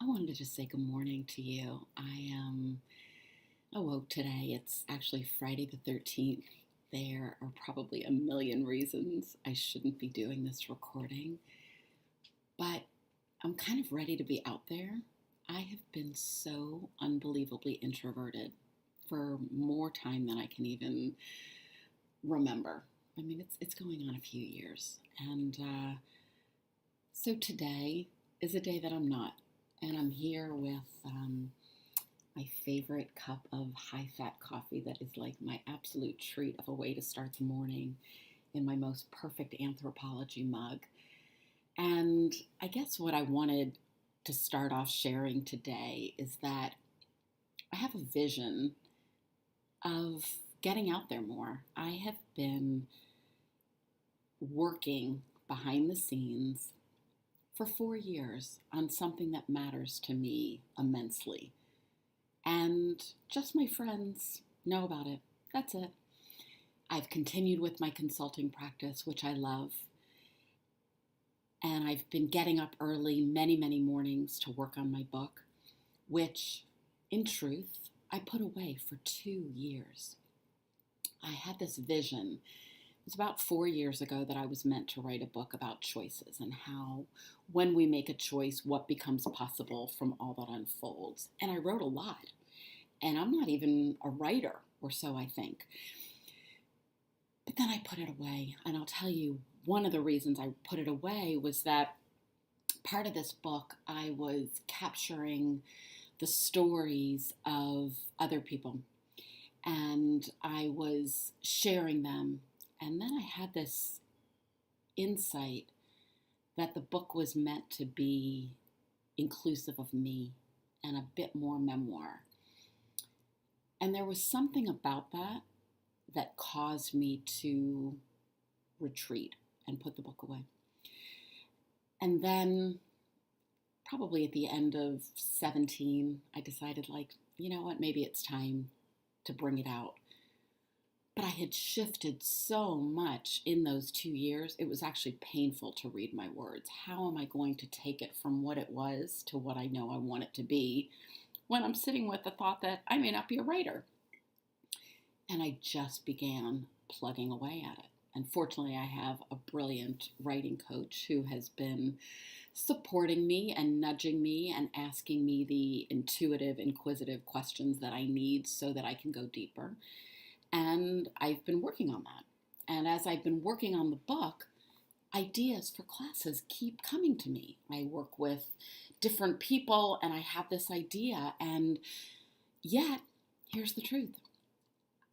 wanted to just say good morning to you. I awoke today. It's actually Friday the 13th. There are probably a million reasons I shouldn't be doing this recording, but I'm kind of ready to be out there. I have been so unbelievably introverted for more time than I can even remember. I mean, it's going on a few years. So today is a day that I'm not. And I'm here with my favorite cup of high-fat coffee that is like my absolute treat of a way to start the morning in my most perfect anthropology mug. And I guess what I wanted to start off sharing today is that I have a vision of getting out there more. I have been working behind the scenes for 4 years on something that matters to me immensely. And just my friends know about it. That's it. I've continued with my consulting practice, which I love. And I've been getting up early many, many mornings to work on my book, which, in truth, I put away for 2 years. I had this vision. It was about 4 years ago that I was meant to write a book about choices and how, when we make a choice, what becomes possible from all that unfolds. And I wrote a lot. And I'm not even a writer, or so I think. But then I put it away. And I'll tell you, one of the reasons I put it away was that part of this book, I was capturing the stories of other people. And I was sharing them. And then I had this insight that the book was meant to be inclusive of me and a bit more memoir. And there was something about that that caused me to retreat and put the book away. And then probably at the end of 17, I decided you know what, maybe it's time to bring it out. But I had shifted so much in those 2 years, it was actually painful to read my words. How am I going to take it from what it was to what I know I want it to be when I'm sitting with the thought that I may not be a writer? And I just began plugging away at it. And fortunately, I have a brilliant writing coach who has been supporting me and nudging me and asking me the intuitive, inquisitive questions that I need so that I can go deeper. And I've been working on that. And as I've been working on the book, ideas for classes keep coming to me. I work with different people and I have this idea. And yet, here's the truth.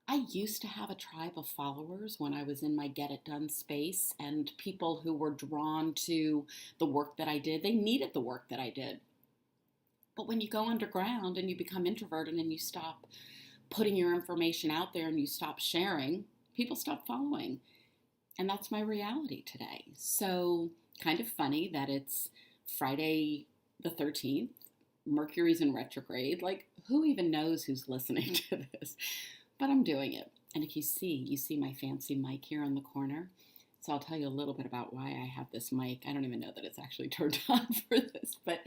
I used to have a tribe of followers when I was in my Get It Done space, and people who were drawn to the work that I did. They needed the work that I did. But when you go underground and you become introverted and you stop putting your information out there and you stop sharing, people stop following. And that's my reality today. So kind of funny that it's Friday the 13th, Mercury's in retrograde. Who even knows who's listening to this? But I'm doing it. And if you see my fancy mic here on the corner. So I'll tell you a little bit about why I have this mic. I don't even know that it's actually turned on for this, but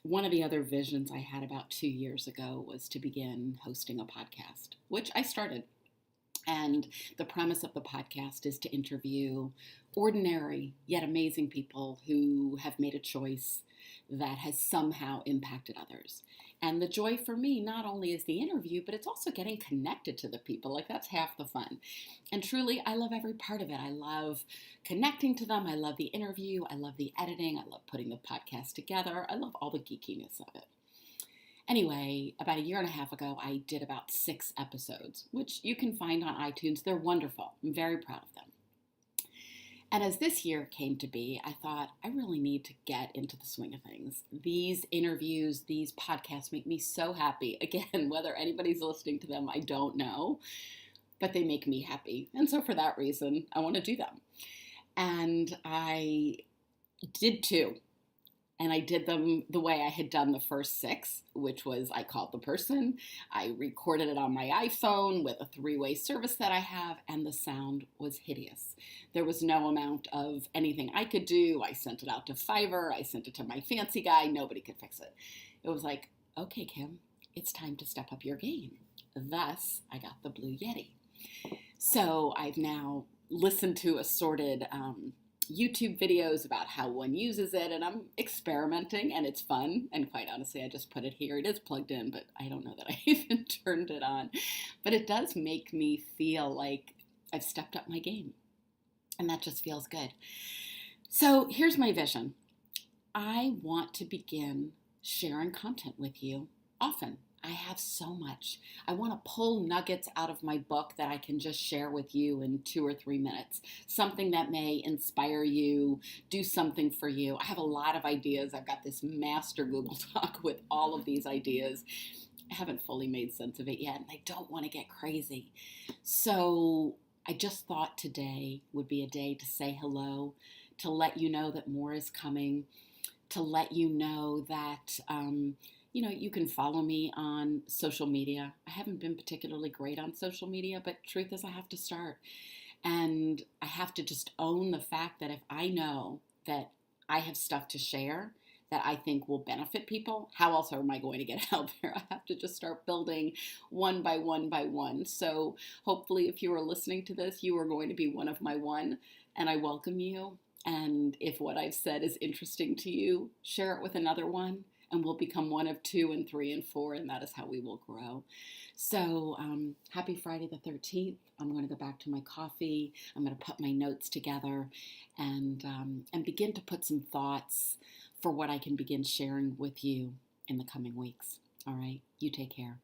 one of the other visions I had about 2 years ago was to begin hosting a podcast, which I started. And the premise of the podcast is to interview ordinary yet amazing people who have made a choice that has somehow impacted others. And the joy for me not only is the interview, but it's also getting connected to the people. That's half the fun. And truly, I love every part of it. I love connecting to them. I love the interview. I love the editing. I love putting the podcast together. I love all the geekiness of it. Anyway, about a year and a half ago, I did about 6 episodes, which you can find on iTunes. They're wonderful. I'm very proud of them. And as this year came to be, I thought, I really need to get into the swing of things. These interviews, these podcasts make me so happy. Again, whether anybody's listening to them, I don't know, but they make me happy. And so for that reason, I want to do them. And I did 2. And I did them the way I had done the first 6, which was I called the person, I recorded it on my iPhone with a 3-way service that I have, and the sound was hideous. There was no amount of anything I could do. I sent it out to Fiverr, I sent it to my fancy guy, nobody could fix it. It was like, okay, Kim, it's time to step up your game. Thus, I got the Blue Yeti. So I've now listened to assorted YouTube videos about how one uses it, and I'm experimenting, and it's fun. And quite honestly, I just put it here. It is plugged in, but I don't know that I even turned it on. But it does make me feel like I've stepped up my game, and that just feels good. So here's my vision. I want to begin sharing content with you often. I have so much. I want to pull nuggets out of my book that I can just share with you in 2 or 3 minutes. Something that may inspire you, do something for you. I have a lot of ideas. I've got this master Google Doc with all of these ideas. I haven't fully made sense of it yet, and I don't want to get crazy. So I just thought today would be a day to say hello, to let you know that more is coming, to let you know that you can follow me on social media. I haven't been particularly great on social media, but truth is I have to start. And I have to just own the fact that if I know that I have stuff to share that I think will benefit people, how else am I going to get it out there? I have to just start building one by one by one. So hopefully if you are listening to this, you are going to be one of my one, and I welcome you. And if what I've said is interesting to you, share it with another one, and we'll become one of 2 and 3 and 4, and that is how we will grow. So happy Friday the 13th. I'm going to go back to my coffee. I'm going to put my notes together and begin to put some thoughts for what I can begin sharing with you in the coming weeks. All right, you take care.